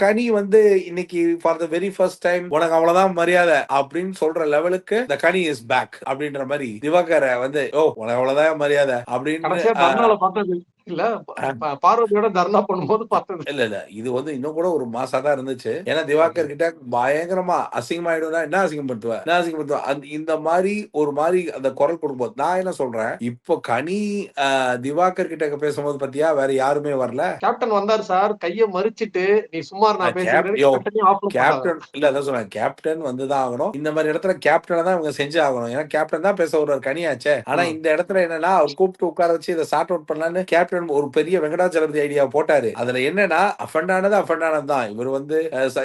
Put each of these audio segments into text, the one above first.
கனி வந்து இன்னைக்கு for the very first time உனக்கு அவ்வளவுதான் மரியாதை அப்படின்னு சொல்ற லெவலுக்கு த கனி இஸ் பேக் அப்படின்ற மாதிரி திவாகரை வந்து உனக்கு அவ்வளவுதான் மரியாதை அப்படின்னு கடைசியா தர்ணால பார்த்தது இல்ல, பார்வதியோட தர்ணா பண்ணும்போது பார்த்தது. இல்ல இது வந்து இன்னும் கூட ஒரு மாசா தான் இருந்துச்சு. ஏன்னா திவாகர் கிட்ட பயங்கரமா அசிங்கமாயிடும்னா என்ன அசிங்கப்படுத்துவ இந்த மாதிரி ஒரு மாதிரி அந்த குரல் கொடுக்கும்போது நான் என்ன சொல்றேன், இப்போ கனி திவாகர் கிட்ட பேசும்போது பத்தியா வேற யாருமே வரல. கேப்டன் வந்தாரு சார், கைய மறிச்சிட்டு நீ சும்மா நான் பேசுகிறேன். கேப்டன் இல்ல அதான் சொல்றேன், கேப்டன் வந்துதான் ஆகணும். இந்த மாதிரி இடத்துல கேப்டனை தான் இவங்க செஞ்சு ஆகணும். ஏன்னா கேப்டன் தான் பேச ஒரு கனியாச்சே. ஆனா இந்த இடத்துல என்னன்னா அவர் கூப்பிட்டு உட்கார வச்சு இதை சார்ட் அவுட் பண்ணலான்னு கேப்டன் ஒரு பெரிய வெங்கடாச்சலபதி ஐடியா போட்டாரு. அதுல என்னன்னா அஃபண்டானது தான். இவர் வந்து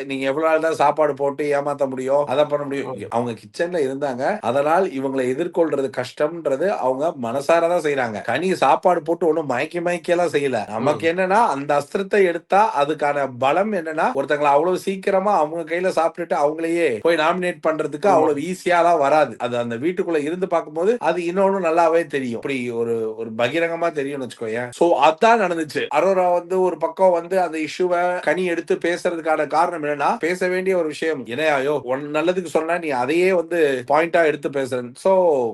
நீங்க எவ்வளவு நாள் தான் சாப்பாடு போட்டு ஏமாத்த முடியும், அதை பண்ண முடியும். அவங்க கிச்சன்ல இருந்தாங்க. அதனால் இவங்களை எதிர்கொள்றது கஷ்டம்ன்றது அவங்க மனசாரதான் செய்யறாங்க. கனி சாப்பாடு போட்டு ஒண்ணும் மயக்கி எல்லாம் செய்யல. நமக்கு என்னன்னா அந்த அஸ்திரத்தை எடுத்தா அதுக்கான பலம் என்னன்னா ஒருத்தங்களை அவ்வளவு சீக்கிரமா அவங்க கையில சாப்பிட்டுட்டு அவங்களையே போய் நாமினேட் பண்றதுக்கு அவ்வளவு ஈஸியாலாம் வராது. அது அந்த வீட்டுக்குள்ள இருந்து பார்க்கும்போது அது இன்னொன்னு நல்லாவே தெரியும். அப்படி ஒரு பகிரங்கமா தெரியும்னு வச்சுக்கோங்க. சோ அதான் நடந்துச்சு. அரோரா வந்து ஒரு பக்கம் வந்து அந்த இஷ்யூவை கனி எடுத்து பேசுறதுக்கான காரணம் என்னன்னா பேச வேண்டிய ஒரு விஷயம் என்னையோ நல்லதுக்கு சொன்னா நீ அதையே வந்து பாயிண்டா எடுத்து பேசுறேன். சோ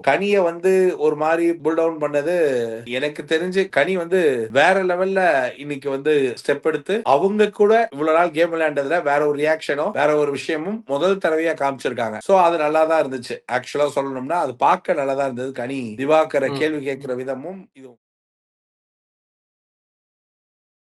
கனிய வந்து ஒரு மாதிரி புல் டவுன் பண்ணது எனக்கு தெரிஞ்சு கனி வந்து வேற லெவல்ல இன்னைக்கு வந்து ஸ்டெப் எடுத்து அவங்க கூட இவ்வளவு நாள் கேம் விளையாண்டதுல வேற ஒரு ரியாக்ஷனும் வேற ஒரு விஷயமும் முதல் தடவையா காமிச்சிருக்காங்க. சோ அது நல்லா தான் இருந்துச்சு. ஆக்சுவலா சொல்லணும்னா அது பார்க்க நல்லா தான் இருந்தது. கனி திவாகரை கேள்வி கேட்கிற விதமும் இது